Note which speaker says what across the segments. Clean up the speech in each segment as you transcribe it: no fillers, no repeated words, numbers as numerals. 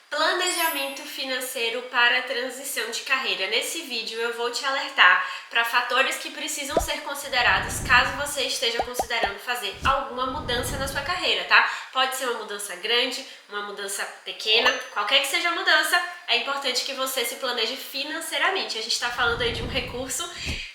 Speaker 1: Planejamento financeiro para a transição de carreira. Nesse vídeo eu vou te alertar para fatores que precisam ser considerados caso você esteja considerando fazer alguma mudança na sua carreira, tá? Pode ser uma mudança grande, uma mudança pequena, qualquer que seja a mudança, é importante que você se planeje financeiramente. A gente está falando aí de um recurso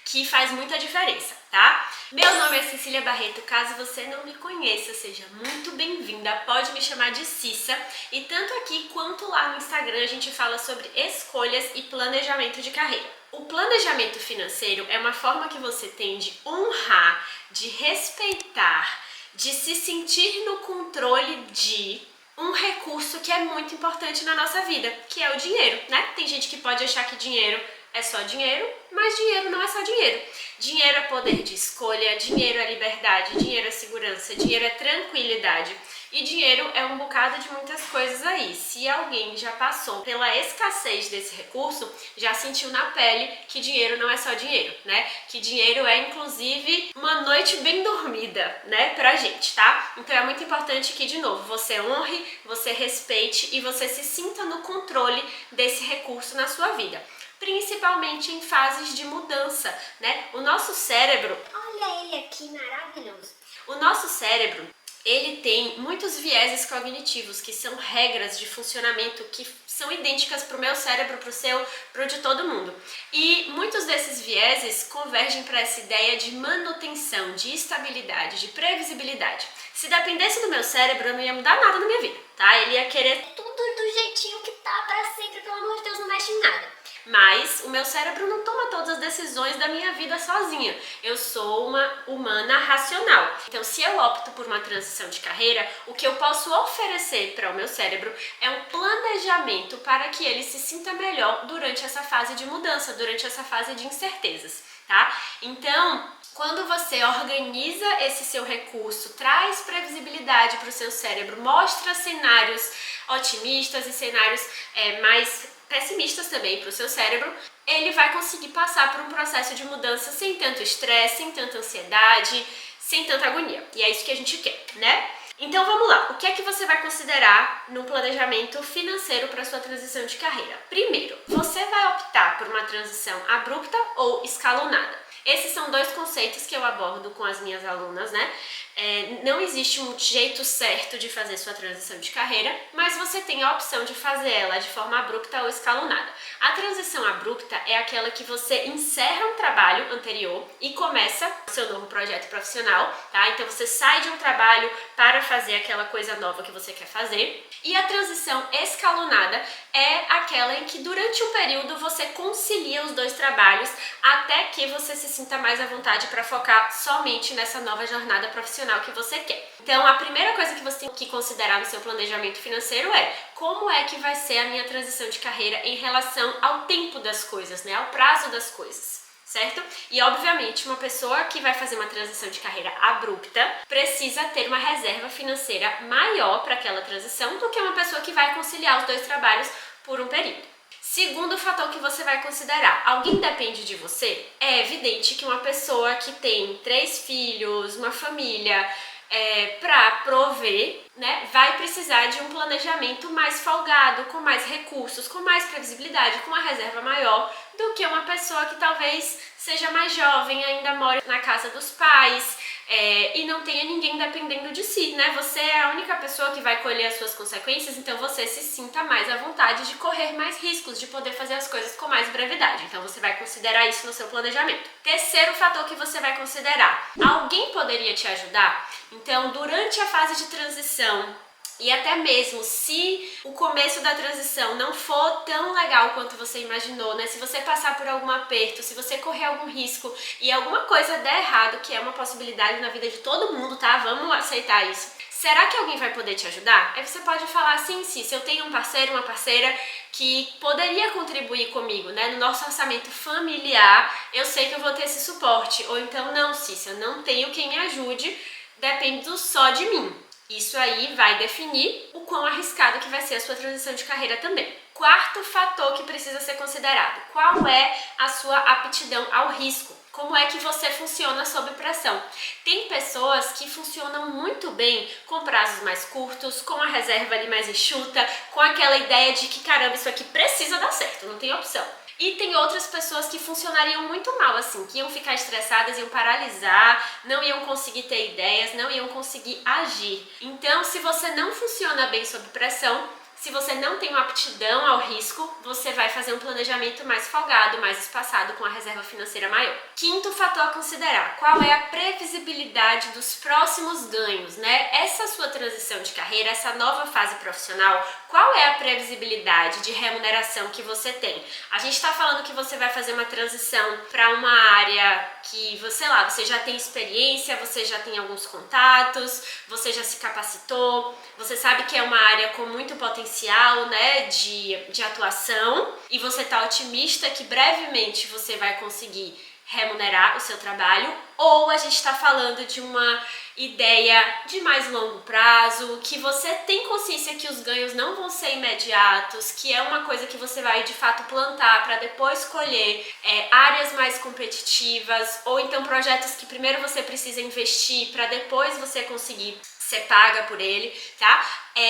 Speaker 1: que faz muita diferença, tá? Meu nome é Cecília Barreto, caso você não me conheça, seja muito bem-vinda, pode me chamar de Cissa, e tanto aqui quanto lá no Instagram a gente fala sobre escolhas e planejamento de carreira. O planejamento financeiro é uma forma que você tem de honrar, de respeitar, de se sentir no controle de um recurso que é muito importante na nossa vida, que é o dinheiro, né? Tem gente que pode achar que dinheiro é só dinheiro, mas dinheiro não é só dinheiro. Dinheiro é poder de escolha, dinheiro é liberdade, dinheiro é segurança, dinheiro é tranquilidade. E dinheiro é um bocado de muitas coisas aí. Se alguém já passou pela escassez desse recurso, já sentiu na pele que dinheiro não é só dinheiro, né? Que dinheiro é, inclusive, uma noite bem dormida, né? Pra gente, tá? Então é muito importante que, de novo, você honre, você respeite e você se sinta no controle desse recurso na sua vida. Principalmente em fases de mudança, né? O nosso cérebro... Olha ele aqui, maravilhoso! O nosso cérebro, ele tem muitos vieses cognitivos, que são regras de funcionamento que são idênticas para o meu cérebro, para o seu, para o de todo mundo. E muitos desses vieses convergem para essa ideia de manutenção, de estabilidade, de previsibilidade. Se dependesse do meu cérebro, eu não ia mudar nada na minha vida, tá? Ele ia querer tudo do jeitinho que tá para sempre, pelo amor de Deus, não mexe em nada. Mas o meu cérebro não toma todas as decisões da minha vida sozinha. Eu sou uma humana racional. Então, se eu opto por uma transição de carreira, o que eu posso oferecer para o meu cérebro é um planejamento para que ele se sinta melhor durante essa fase de mudança, durante essa fase de incertezas, tá? Então, quando você organiza esse seu recurso, traz previsibilidade para o seu cérebro, mostra cenários otimistas e cenários mais pessimistas também para o seu cérebro, ele vai conseguir passar por um processo de mudança sem tanto estresse, sem tanta ansiedade, sem tanta agonia. E é isso que a gente quer, né? Então vamos lá, o que é que você vai considerar no planejamento financeiro para sua transição de carreira? Primeiro, você vai optar por uma transição abrupta ou escalonada. Esses são dois conceitos que eu abordo com as minhas alunas, né? Não existe um jeito certo de fazer sua transição de carreira, mas você tem a opção de fazer ela de forma abrupta ou escalonada. A transição abrupta é aquela que você encerra um trabalho anterior e começa o seu novo projeto profissional, tá? Então você sai de um trabalho para fazer aquela coisa nova que você quer fazer. E a transição escalonada é aquela em que durante um período você concilia os dois trabalhos até que você se sinta mais à vontade para focar somente nessa nova jornada profissional que você quer. Então, a primeira coisa que você tem que considerar no seu planejamento financeiro é como é que vai ser a minha transição de carreira em relação ao tempo das coisas, né? Ao prazo das coisas. Certo? E obviamente uma pessoa que vai fazer uma transição de carreira abrupta precisa ter uma reserva financeira maior para aquela transição do que uma pessoa que vai conciliar os dois trabalhos por um período. Segundo fator que você vai considerar, alguém depende de você? É evidente que uma pessoa que tem 3 filhos, uma família, para prover, né, vai precisar de um planejamento mais folgado, com mais recursos, com mais previsibilidade, com uma reserva maior do que uma pessoa que talvez seja mais jovem, ainda mora na casa dos pais e não tenha ninguém dependendo de si, né? Você é a única pessoa que vai colher as suas consequências, então você se sinta mais à vontade de correr mais riscos, de poder fazer as coisas com mais brevidade. Então você vai considerar isso no seu planejamento. Terceiro fator que você vai considerar, alguém poderia te ajudar? Então, durante a fase de transição, e até mesmo se o começo da transição não for tão legal quanto você imaginou, né? Se você passar por algum aperto, se você correr algum risco e alguma coisa der errado, que é uma possibilidade na vida de todo mundo, tá? Vamos aceitar isso. Será que alguém vai poder te ajudar? Aí você pode falar assim, se eu tenho um parceiro, uma parceira que poderia contribuir comigo, né? No nosso orçamento familiar, eu sei que eu vou ter esse suporte. Ou então, não, Cícia, eu não tenho quem me ajude, depende só de mim. Isso aí vai definir o quão arriscado que vai ser a sua transição de carreira também. Quarto fator que precisa ser considerado: qual é a sua aptidão ao risco? Como é que você funciona sob pressão? Tem pessoas que funcionam muito bem com prazos mais curtos, com a reserva ali mais enxuta, com aquela ideia de que caramba, isso aqui precisa dar certo, não tem opção. E tem outras pessoas que funcionariam muito mal, assim, que iam ficar estressadas, iam paralisar, não iam conseguir ter ideias, não iam conseguir agir. Então, se você não funciona bem sob pressão, se você não tem uma aptidão ao risco, você vai fazer um planejamento mais folgado, mais espaçado, com a reserva financeira maior. Quinto fator a considerar: qual é a previsibilidade dos próximos ganhos, né? Essa sua transição de carreira, essa nova fase profissional, qual é a previsibilidade de remuneração que você tem? A gente está falando que você vai fazer uma transição para uma área que você já tem experiência, você já tem alguns contatos, você já se capacitou, você sabe que é uma área com muito potencial, né, de atuação, e você está otimista que brevemente você vai conseguir remunerar o seu trabalho, ou a gente está falando de uma ideia de mais longo prazo, que você tem consciência que os ganhos não vão ser imediatos, que é uma coisa que você vai de fato plantar para depois colher áreas mais competitivas, ou então projetos que primeiro você precisa investir para depois você conseguir ser paga por ele, tá?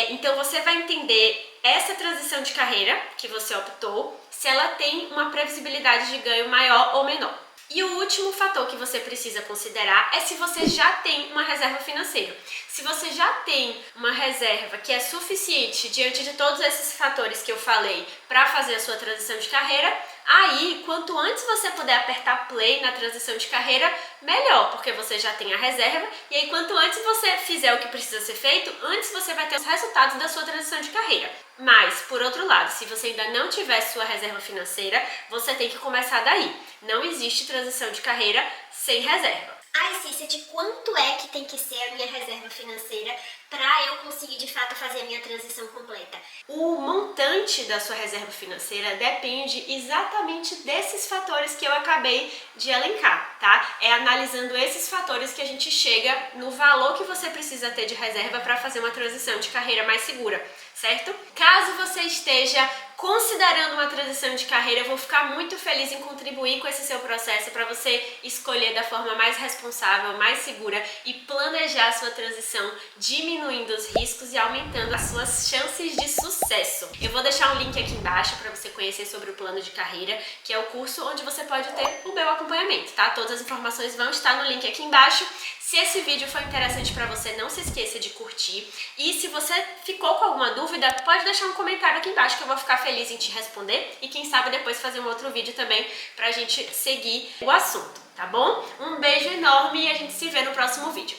Speaker 1: Então você vai entender essa transição de carreira que você optou, se ela tem uma previsibilidade de ganho maior ou menor. E o último fator que você precisa considerar é se você já tem uma reserva financeira. Se você já tem uma reserva que é suficiente diante de todos esses fatores que eu falei para fazer a sua transição de carreira, aí quanto antes você puder apertar play na transição de carreira, melhor, porque você já tem a reserva, e aí quanto antes você fizer o que precisa ser feito, antes você vai ter os resultados da sua transição de carreira. Mas, por outro lado, se você ainda não tiver sua reserva financeira, você tem que começar daí. Não existe transição de carreira sem reserva.
Speaker 2: Ai, Cícia, de quanto é que tem que ser a minha reserva financeira para eu conseguir de fato fazer a minha transição completa?
Speaker 1: O montante da sua reserva financeira depende exatamente desses fatores que eu acabei de elencar, tá? É analisando esses fatores que a gente chega no valor que você precisa ter de reserva para fazer uma transição de carreira mais segura, certo? Caso você esteja considerando uma transição de carreira, eu vou ficar muito feliz em contribuir com esse seu processo para você escolher da forma mais responsável, mais segura e planejar a sua transição, diminuindo os riscos e aumentando as suas chances de sucesso. Eu vou deixar um link aqui embaixo para você conhecer sobre o plano de carreira, que é o curso onde você pode ter o meu acompanhamento, tá? Todas as informações vão estar no link aqui embaixo. Se esse vídeo foi interessante para você, não se esqueça de curtir. E se você ficou com alguma dúvida, pode deixar um comentário aqui embaixo que eu vou ficar feliz em te responder. E quem sabe depois fazer um outro vídeo também pra gente seguir o assunto, tá bom? Um beijo enorme e a gente se vê no próximo vídeo.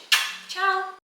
Speaker 1: Tchau!